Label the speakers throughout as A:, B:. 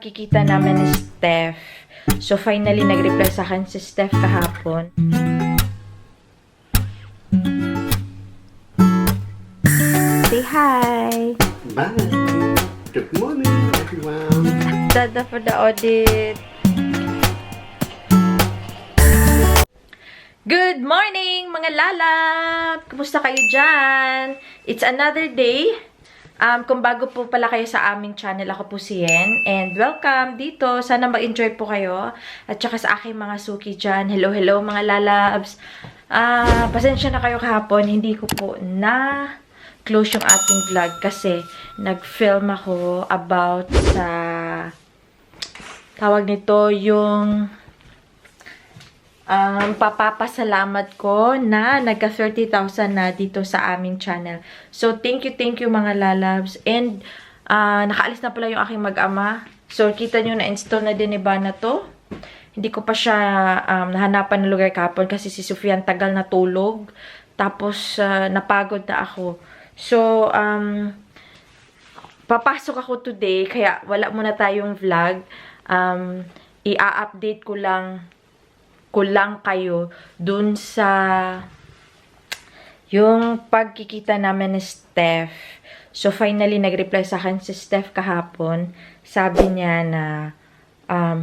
A: pagkikita namin ni Steph. So, finally, nag-reply sa akin si Steph kahapon. Say hi!
B: Bye! Good morning, everyone!
A: Dada for the audit! Good morning, mga lalap! Kumusta kayo dyan? It's another day. Kung bago po pala kayo sa aming channel, ako po si Yen. And welcome dito. Sana mag-enjoy po kayo. At saka sa aking mga suki dyan. Hello, hello mga lalabs. Pasensya na kayo kahapon. Hindi ko po na-close yung ating vlog kasi nag-film ako about sa tawag nito yung papapasalamat ko na nagka 30,000 na dito sa aming channel. So, thank you mga lalabs. And, nakaalis na pala yung aking mag-ama. So, kita nyo na-install na din ni Bana to. Hindi ko pa siya nahanapan ng lugar kapon kasi si Sofian tagal na tulog. Tapos, napagod na ako. So, papasok ako today, kaya wala muna tayong vlog. I-update ko lang kayo dun sa yung pagkikita namin ni Steph. So, finally, nag-reply sa akin si Steph kahapon. Sabi niya na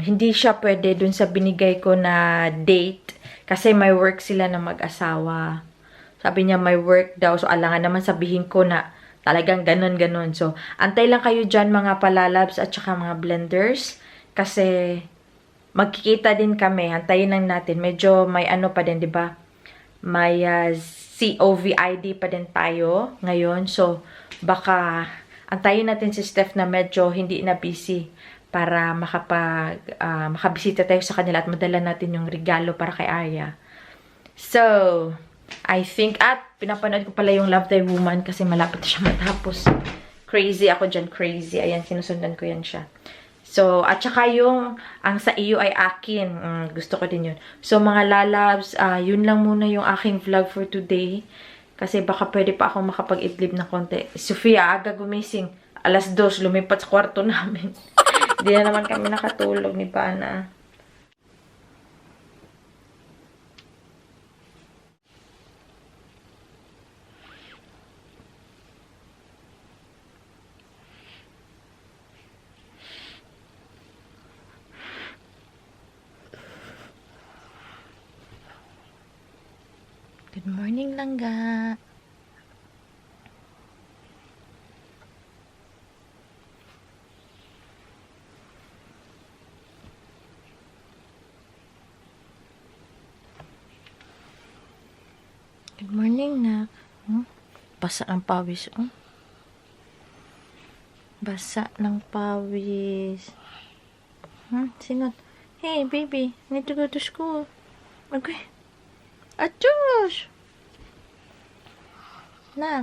A: hindi siya pwede dun sa binigay ko na date kasi may work sila na mag-asawa. Sabi niya may work daw. So, alangan naman sabihin ko na talagang ganon-ganon. So, antay lang kayo dyan mga palalabs at saka mga blenders kasi magkikita din kami. Antayin lang natin. Medyo may ano pa din, di ba? May COVID pa din tayo ngayon. So, baka antayin natin si Steph na medyo hindi na busy para makabisita tayo sa kanila at madala natin yung regalo para kay Aya. So, I think, at pinapanood ko pala yung Love Thy Woman kasi malapit na siya matapos. Crazy ako dyan, crazy. Ayan, sinusundan ko yan siya. So, at saka yung, ang sa iyo ay akin. Gusto ko din yun. So, mga lalabs, yun lang muna yung aking vlog for today. Kasi baka pwede pa akong makapag-idlib na konti. Sofia, aga gumising. 2:00, lumipat sa kwarto namin. Hindi na naman kami nakatulog ni Pana. Good morning, Langga. Good morning, Nak. Basa ng pawis, Basa ng pawis. Sino? Hey, baby. Need to go to school. Okay. Atus! Na.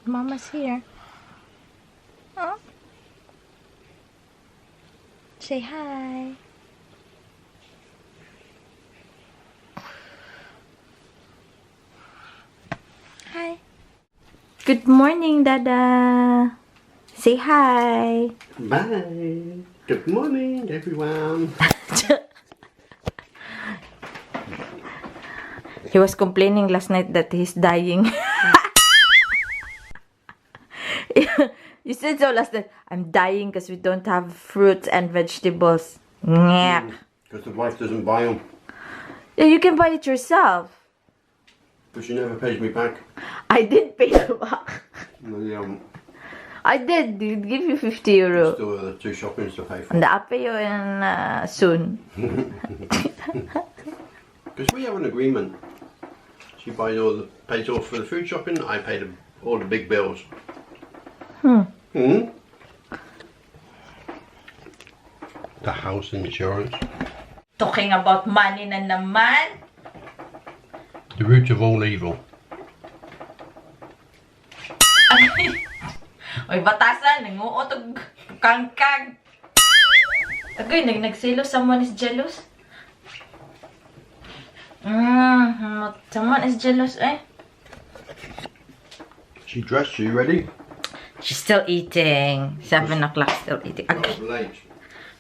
A: Mama's here. Say hi. Hi. Good morning, Dada. Say hi.
B: Bye! Good morning, everyone!
A: He was complaining last night that he's dying. You said so last night. I'm dying because we don't have fruits and vegetables.
B: Because the wife doesn't buy them.
A: Yeah, you can buy it yourself.
B: But she never pays me back.
A: I did pay you back.
B: No, they haven't.
A: I did. Did give you 50 euro.
B: Still 2 shoppings to pay for.
A: And I'll pay you in soon.
B: Because we have an agreement. She pays all for the food shopping, I pay all the big bills. The house insurance.
A: Talking about money na naman.
B: The root of all evil.
A: Oy, batasan, nanguotog kangkag. Agoy, nagselos, someone is jealous. Someone is jealous, eh?
B: She dressed. You ready?
A: She's still eating. 7 o'clock, still eating. Okay.
B: Late.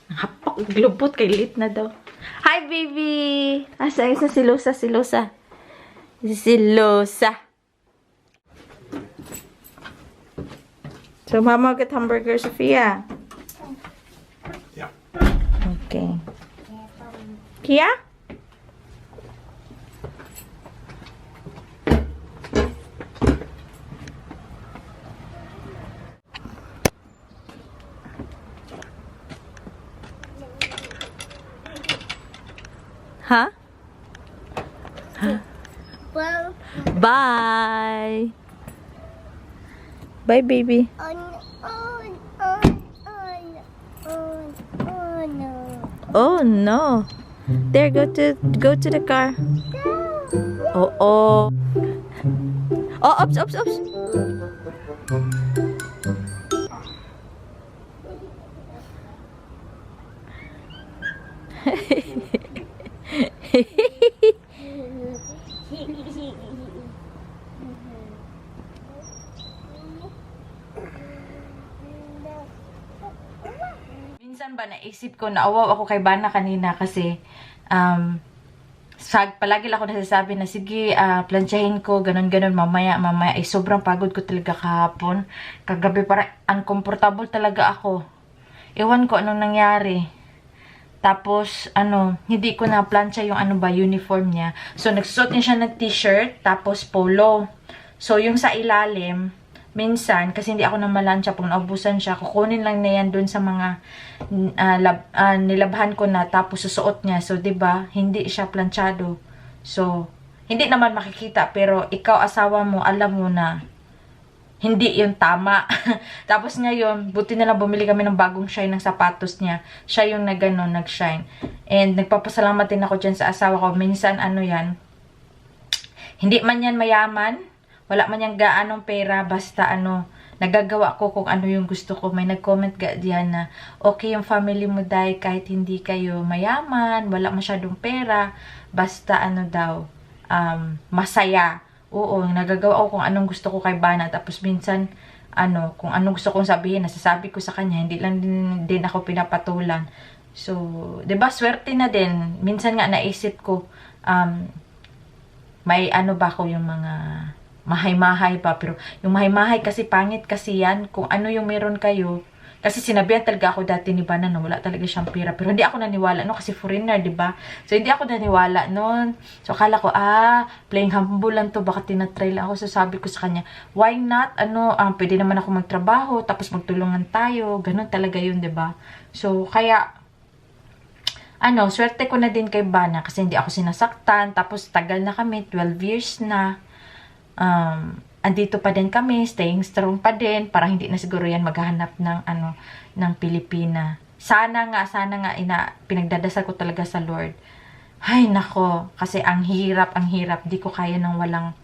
A: Hapak, glupot kay late na daw. Hi, baby! Asa isa si Lusa, si Lusa. Si Lusa. So, mama get hamburger, Sophia.
B: Yeah.
A: Okay. Kia? Huh?
C: Well,
A: Bye. Bye, baby.
C: no.
A: Oh no. There, go to the car. Oh oh. Oh, oops, oops, oops. Minsan ba naisip ko, naawaw ako kay Bana kanina kasi palagi lang ako nasasabi na sige, plansyahin ko, ganun-ganun, mamaya, sobrang pagod ko talaga kahapon. Kagabi parang uncomfortable talaga ako. Ewan ko anong nangyari. Tapos, hindi ko na plansya yung uniform niya. So, nagsusot niya siya ng t-shirt, tapos polo. So, yung sa ilalim, minsan, kasi hindi ako na malansya, pag naubusan siya, kukunin lang na yan dun sa mga nilabhan ko na, tapos susuot niya. So, 'di ba hindi siya planchado. So, hindi naman makikita, pero ikaw, asawa mo, alam mo na hindi yung tama. Tapos ngayon, buti na lang bumili kami ng bagong shine ng sapatos niya. Siya yung nag-shine. And nagpapasalamat din ako dyan sa asawa ko. Minsan, yan, hindi man yan mayaman, wala man yan gaanong pera, basta nagagawa ko kung ano yung gusto ko. May nag-comment diyan na, okay yung family mo dahil kahit hindi kayo mayaman, wala masyadong pera, basta daw, masaya. Oo, nagagawa ko kung anong gusto ko kay Bana. Tapos minsan, kung anong gusto kong sabihin, nasasabi ko sa kanya, hindi lang din ako pinapatulan. So, 'di ba, swerte na din. Minsan nga naisip ko, may ba ko yung mga mahay-mahay pa. Pero yung mahay-mahay kasi pangit kasi yan. Kung ano yung meron kayo. Kasi sinabihan talaga ako dati ni Bana na wala talaga siyang pera. Pero hindi ako naniwala, kasi foreigner, di ba? So, hindi ako naniwala noon. So, akala ko, playing humble lang to. Baka tinatry lang ako. So, sabi ko sa kanya, why not? Pwede naman ako magtrabaho. Tapos magtulungan tayo. Ganun talaga yun, di ba? So, kaya, swerte ko na din kay Bana. Kasi hindi ako sinasaktan. Tapos, tagal na kami. 12 years na. Andito pa din kami, staying strong pa din, para hindi na siguro yan maghahanap ng ng Pilipina. Sana nga pinagdadasal ko talaga sa Lord. Ay nako, kasi ang hirap, di ko kaya nang walang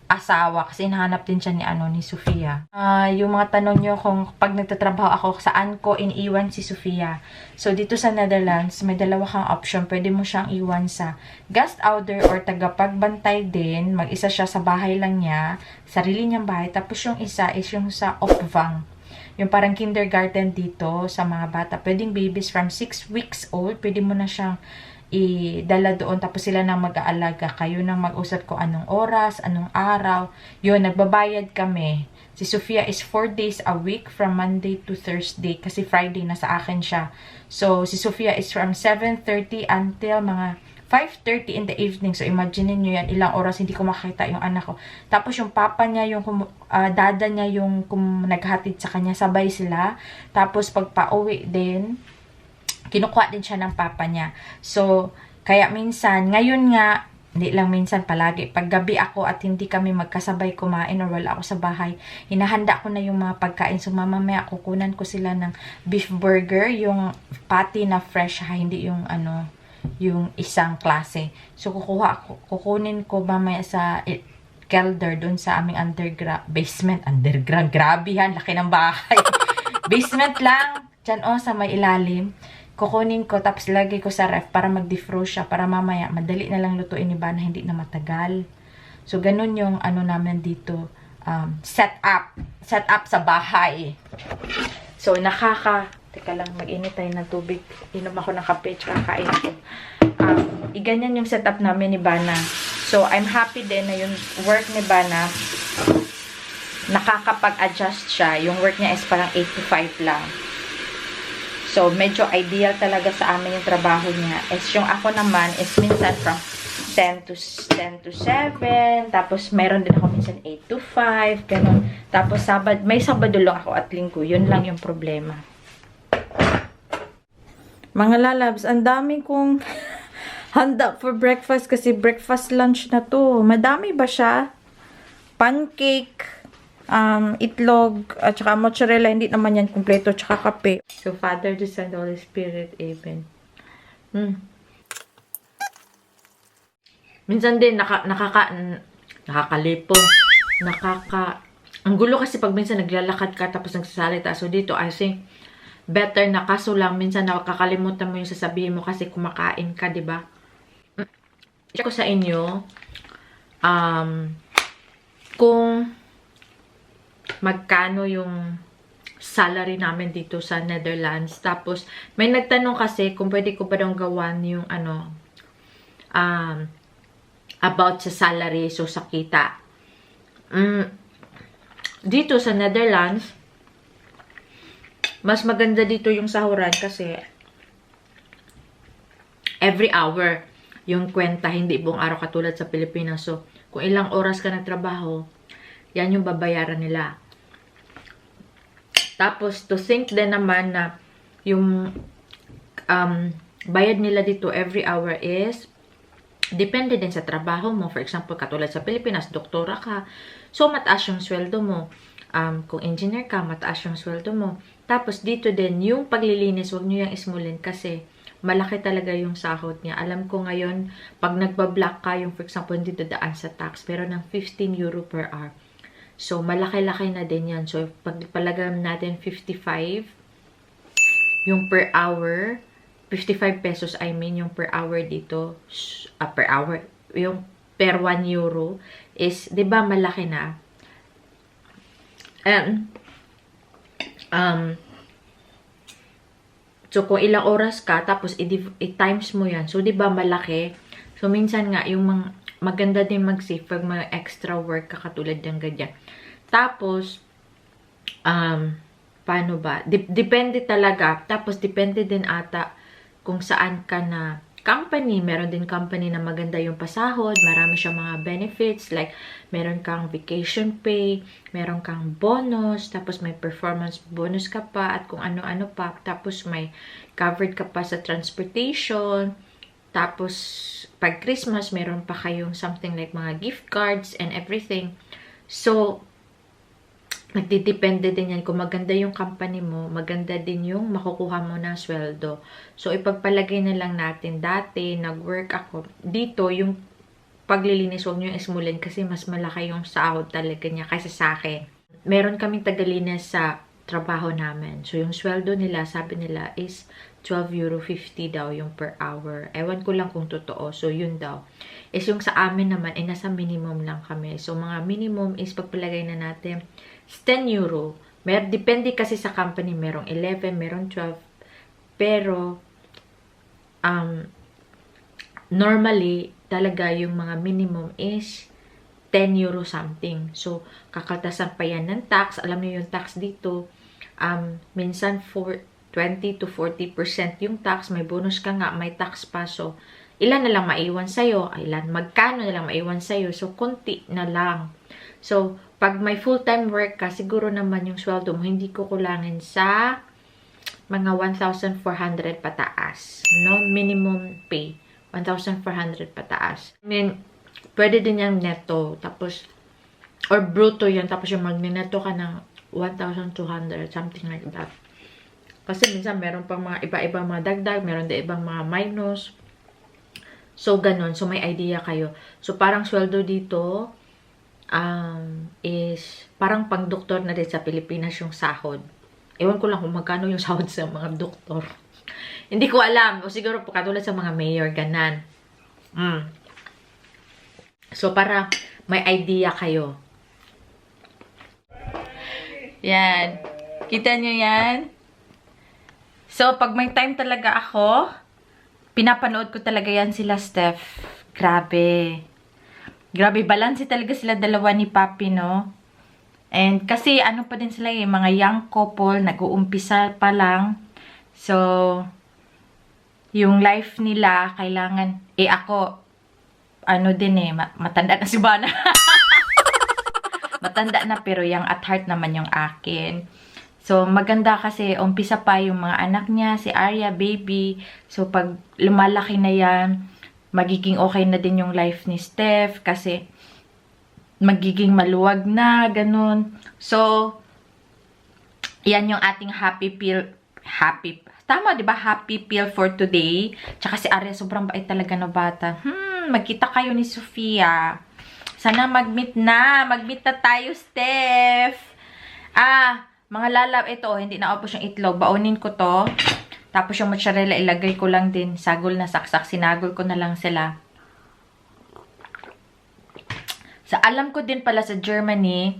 A: asawa, kasi hinahanap din siya ni Sofia. Yung mga tanong nyo kung pag nagtatrabaho ako, saan ko iniiwan si Sofia. So, dito sa Netherlands, may dalawa kang option. Pwede mo siyang iwan sa gastouder or tagapagbantay din. Mag-isa siya sa bahay lang niya, sarili niyang bahay. Tapos yung isa is yung sa opvang. Yung parang kindergarten dito sa mga bata. Pwedeng babies from 6 weeks old, pwede mo na siyang idala doon, tapos sila nang mag-aalaga, kayo nang mag-usap ko anong oras, anong araw. Yun, nagbabayad kami. Si Sofia is 4 days a week from Monday to Thursday kasi Friday na sa akin siya. So, si Sofia is from 7:30 until mga 5:30 in the evening. So, imagine niyo yan, ilang oras hindi ko makita yung anak ko. Tapos, yung papa niya, yung dada niya, yung naghatid sa kanya, sabay sila. Tapos, pag pauwi din, kinukuha din siya ng papa niya. So, kaya minsan, ngayon nga, hindi lang minsan, palagi, pag gabi ako at hindi kami magkasabay kumain or wala ako sa bahay, hinahanda ko na yung mga pagkain. So, mamamaya, kukunan ko sila ng beef burger, yung patty na fresh, hindi yung yung isang klase. So, kukunin ko mamaya sa kelder, dun sa aming basement, underground, grabe yan, laki ng bahay. Basement lang, dyan sa may ilalim. kukunin ko, tapos lagay ko sa ref para mag-defrost siya, para mamaya, madali na lang lutuin ni Bana, hindi na matagal. So, ganun yung ano namin dito, set up sa bahay. So, teka lang, mag-init tayo ng tubig. Inom ako ng kape, tsaka kain ko. Iganyan yung setup namin ni Bana. So, I'm happy din na yung work ni Bana, nakakapag-adjust siya. Yung work niya is parang 8 to 5 lang. So, medyo ideal talaga sa amin yung trabaho niya. Is yung ako naman is minsan from 10 to 7. Tapos, meron din ako minsan 8 to 5. Ganun. Tapos, may Sabado lang ako at Linggo. Yun lang yung problema. Mga lalabs, ang dami kong handa for breakfast kasi breakfast lunch na to. Madami ba siya? Pancake, itlog, at saka mozzarella. Hindi naman yan kumpleto, tsaka kape. So, Father, the Son, the Holy Spirit, Amen. Minsan din, nakakalipo. Ang gulo kasi pag minsan naglalakad ka tapos nagsasalita. So, dito, I think, better na, kaso lang, minsan nakakalimutan mo yung sasabihin mo kasi kumakain ka, diba? Check ko sa inyo, kung magkano yung salary namin dito sa Netherlands. Tapos, may nagtanong kasi kung pwede ko ba daw gawan yung about sa salary, so sa kita. Dito sa Netherlands, mas maganda dito yung sahuran kasi every hour yung kwenta, hindi buong araw katulad sa Pilipinas. So, kung ilang oras ka nagtrabaho, yan yung babayaran nila. Tapos, to think din naman na yung bayad nila dito every hour is depende din sa trabaho mo. For example, katulad sa Pilipinas, doktora ka. So, mataas yung sweldo mo. Kung engineer ka, mataas yung sweldo mo. Tapos, dito din, yung paglilinis, huwag nyo yung ismulin kasi malaki talaga yung sahod niya. Alam ko ngayon, pag nagbablock ka, yung for example, hindi dadaan sa tax, pero ng 15 euro per hour. So, malaki-laki na din yan. So, pag palagam natin 55, yung per hour, 55 pesos, I mean, yung per hour dito, per hour, yung per 1 euro is, di ba malaki na? And, so, kung ilang oras ka, tapos i-times mo yan. So, di ba malaki? So, minsan nga, yung maganda din mag-save pag mga extra work ka katulad ng ganyan. Tapos, paano ba? Depende talaga. Tapos, depende din ata kung saan ka na company. Meron din company na maganda yung pasahod. Marami siyang mga benefits. Like, meron kang vacation pay, meron kang bonus, tapos may performance bonus ka pa, at kung ano-ano pa. Tapos, may covered ka pa sa transportation. Tapos, pag Christmas, meron pa kayong something like mga gift cards and everything. So, nagdidepende din yan. Kung maganda yung company mo, maganda din yung makukuha mo na sweldo. So, ipagpalagay na lang natin. Dati, nag-work ako. Dito, yung paglilinis, huwag nyo yung ismulin kasi mas malaki yung sahod talaga niya kaysa sa akin. Meron kaming tagalinis sa trabaho namin. So, yung sweldo nila, sabi nila is 12.50 € daw yung per hour. Ewan ko lang kung totoo. So, yun daw. Is yung sa amin naman, nasa minimum lang kami. So, mga minimum is pagpalagay na natin 10 euro. Depende kasi sa company. Merong 11, merong 12. Pero, normally, talaga yung mga minimum is 10 euro something. So, kakaltasan pa yan ng tax. Alam niyo yung tax dito, minsan 20 to 40% yung tax. May bonus ka nga, may tax pa. So, ilan na lang maiwan sa'yo? Magkano na lang maiwan sa'yo? So, konti na lang. So, pag may full-time work ka, siguro naman yung sweldo mo, hindi ko kulangin sa mga 1,400 pataas. No? Minimum pay. 1,400 pataas. I mean, pwede din yung netto. Tapos, or bruto yan. Tapos yung magneto ka ng 1,200. Something like that. Kasi minsan meron pang mga iba-ibang mga dagdag. Meron din ibang mga minus. So, ganun. So, may idea kayo. So, parang sweldo dito, is parang pang-doktor na din sa Pilipinas yung sahod. Ewan ko lang kung magkano yung sahod sa mga doktor. Hindi ko alam. O siguro po katulad sa mga mayor, ganan. So, para may idea kayo. Yan. Kita nyo yan? So, pag may time talaga ako, pinapanood ko talaga yan sila, Steph. Grabe. Grabe, balanse talaga sila dalawa ni Papi, no? And kasi, ano pa din sila mga young couple, nag-uumpisa pa lang. So, yung life nila, kailangan, ako, ano din matanda na si Bana. Matanda na, pero young at heart naman yung akin. So, maganda kasi, umpisa pa yung mga anak niya, si Arya, baby. So, pag lumalaki na yan, magiging okay na din yung life ni Steph, kasi, magiging maluwag na, ganun. So, yan yung ating tama, di ba? Happy pill for today. Tsaka si Arya, sobrang bait talaga na bata. Magkita kayo ni Sofia. Sana mag-meet na. Mag-meet na tayo, Steph. Mga lalab, ito, hindi na upos yung itlog. Baunin ko to. Tapos yung mozzarella, ilagay ko lang din. Sagol na saksak. Sinagol ko na lang sila. So, alam ko din pala sa Germany,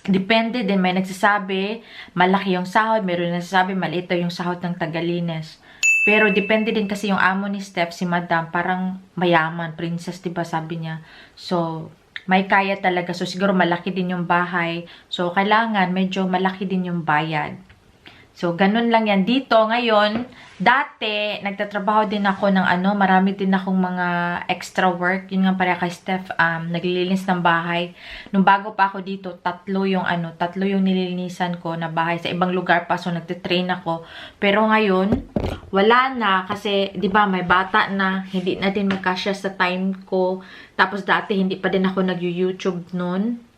A: depende din. May nagsasabi, malaki yung sahod. Meron nagsasabi, maliit yung sahod ng Tagalines. Pero depende din kasi yung amo ni Steph, si Madam, parang mayaman, princess, diba sabi niya. So, may kaya talaga. So, siguro malaki din yung bahay. So, kailangan medyo malaki din yung bayad. So, ganun lang yan. Dito, ngayon, dati, nagtatrabaho din ako ng marami din akong mga extra work. Yun nga pala kay Steph, naglilinis ng bahay. Nung bago pa ako dito, tatlo yung nililinisan ko na bahay sa ibang lugar pa. So, nagtitrain ako. Pero ngayon, wala na. Kasi, di ba, may bata na. Hindi na din magkasya sa time ko. Tapos, dati, hindi pa din ako nag-YouTube nun.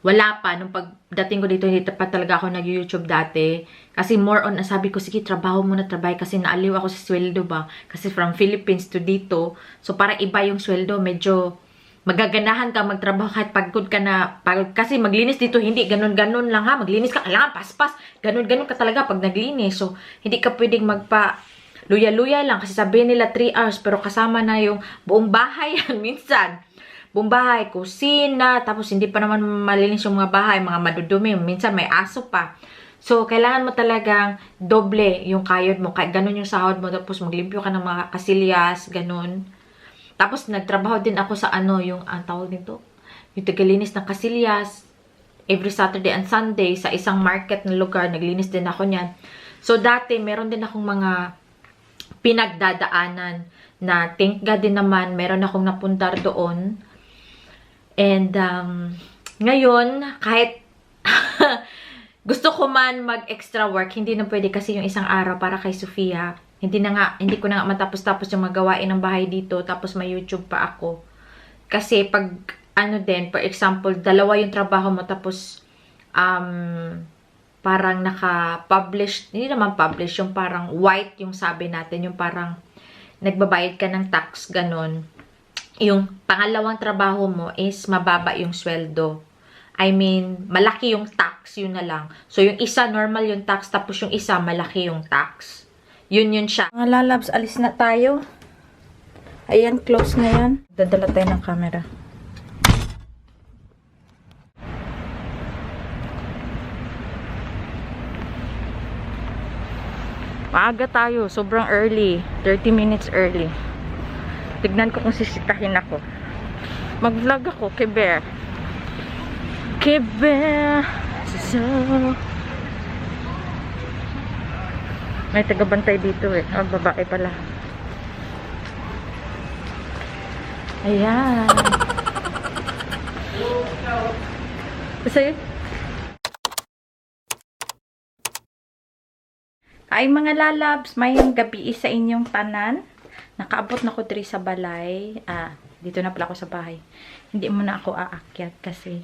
A: Wala pa. Nung pagdating ko dito, hindi pa talaga ako nag-YouTube dati. Kasi more on, sabi ko, sige, trabaho muna, trabaho. Kasi naaliw ako sa sweldo ba. Kasi from Philippines to dito. So, para iba yung sweldo. Medyo magaganahan ka magtrabaho kahit pagod ka na. Kasi maglinis dito, hindi ganun-ganun lang ha. Maglinis ka, kailangan paspas. Ganun-ganun ka talaga pag naglinis. So, hindi ka pwedeng luya-luya lang. Kasi sabihin nila 3 hours. Pero kasama na yung buong bahay yan minsan. Buong bahay, kusina, tapos hindi pa naman malinis yung mga bahay, mga madudumi, minsan may aso pa. So, kailangan mo talagang doble yung kayod mo, kahit ganun yung sahod mo, tapos maglimpyo ka ng mga kasilyas, ganun. Tapos, nagtrabaho din ako sa yung, ang tawag nito, yung tagalinis ng kasilyas, every Saturday and Sunday, sa isang market na lugar, naglinis din ako niyan. So, dati, meron din akong mga pinagdadaanan, na thank God din naman, meron akong napuntar doon. And, ngayon, kahit gusto ko man mag-extra work, hindi na pwede kasi yung isang araw para kay Sofia. Hindi ko na nga matapos-tapos yung magawain ng bahay dito, tapos may YouTube pa ako. Kasi pag, for example, 2 yung trabaho mo, tapos, parang naka-publish, hindi naman publish, yung parang white yung sabi natin, yung parang nagbabayad ka ng tax, ganun. Yung pangalawang trabaho mo is mababa yung sweldo. I mean, malaki yung tax, yun na lang. So, yung isa, normal yung tax, tapos yung isa, malaki yung tax. Yun siya. Mga lalabs, alis na tayo. Ayan, close na yan. Dadala tayo ng camera. Maaga tayo, sobrang early. 30 minutes early. Tignan ko kung sisitahin ako. Mag-vlog ako kay Bear. Kay Bear. So, may tagabantay dito babae pala. Ayan. Sa'yo? Ay mga lalabs, mayong gabi sa inyong tanan. Nakaabot na ko diri sa balay. Dito na pala ako sa bahay. Hindi mo na ako aakyat kasi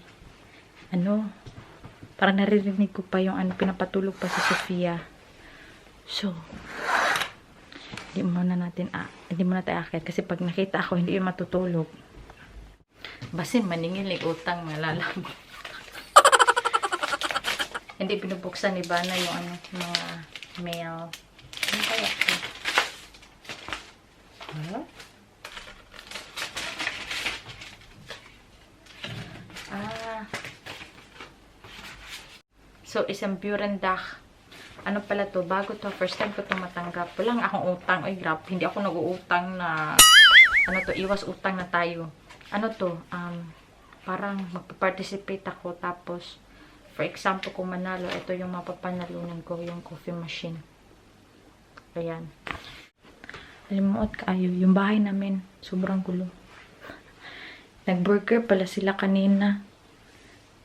A: parang naririnig ko pa yung pinapatulog pa si Sofia. So, hindi mo na tayo aakyat kasi pag nakita ako, hindi yung matutulog. Basin maningil utang mga lalabo. Hindi binubuksan ni Bana yung ano, mga mail. Ano kaya ito? Huh? Ah. So, isang Burendag. Ano pala to? Bago to. First time ko to matanggap. Walang akong utang. Ay, grabe. Hindi ako nag-uutang na... Ano to? Iwas utang na tayo. Ano to? Parang magpa-participate ako. Tapos, for example, kung manalo, ito yung mapapanalunan ko. Yung coffee machine. Ayan. Alimuot kaayo. Yung bahay namin. Sobrang gulo. Nag-burger pala sila kanina.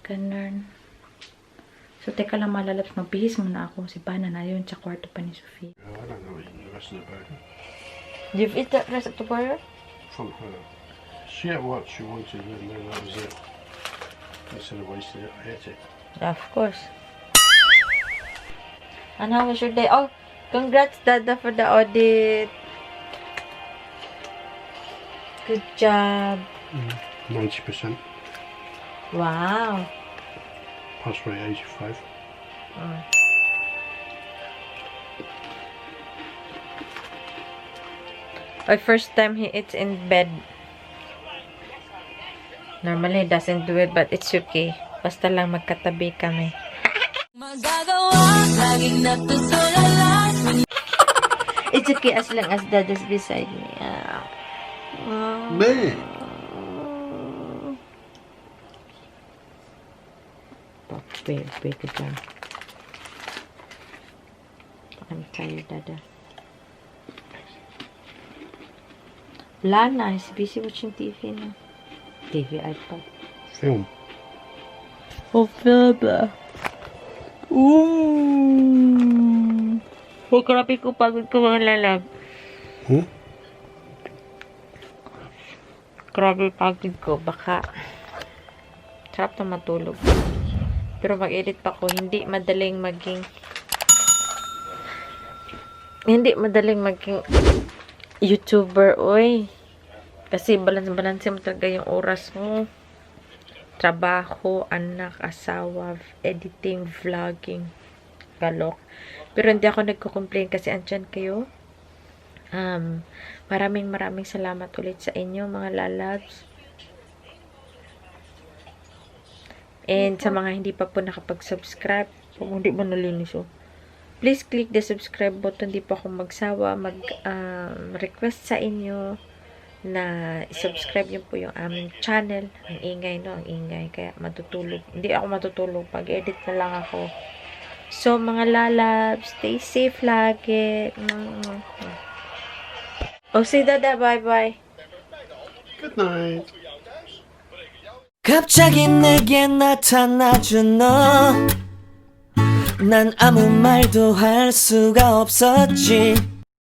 A: Ganun. So, teka lang malalabs. Magbihis muna ako. Si Bana na yun. Sa kwarto pa ni Sophie.
B: Oh, I don't know eating the rest of the burger.
A: You've eat the rest of the burger?
B: From her. She ate what she wanted and then that was it. Instead of wasting it, I ate it.
A: Yeah, of course. And how was your day? Oh, congrats, Dada, for the audit. Good job.
B: 90%.
A: Wow.
B: Pass rate 85.
A: My first time he eats in bed. Normally, he doesn't do it, but it's okay. Basta lang magkatabi kami. It's okay as long as Dada's beside me.
B: Man!
A: Baby, good job. I'm tired, Dada. Wala na. He's busy watching TV na. TV, iPad.
B: Film.
A: Oh, Baba. Ooh. Oh, grabe ko. Pagod ko mga lalab. Grabe pagod ko. Baka sarap na matulog. Pero mag-edit pa ko. Hindi madaling maging YouTuber, oy. Kasi balance mo talaga yung oras mo. Trabaho, anak, asawa, editing, vlogging, galok. Pero hindi ako nagko-complain kasi andyan kayo. Maraming salamat ulit sa inyo, mga lalabs. And sa mga hindi pa po nakapag-subscribe, kung hindi mo nalinis, please click the subscribe button. Di po ako magsawa request sa inyo na subscribe niyo po yung aming channel. Ang ingay, no? Ang ingay. Kaya matutulog. Hindi ako matutulog. Pag-edit na lang ako. So, mga lalab, stay safe lagi. Say Dada, bye-bye.
B: Good night.
C: 갑자기 내게 나타나준 너. 난 아무 말도 할 수가 없었지.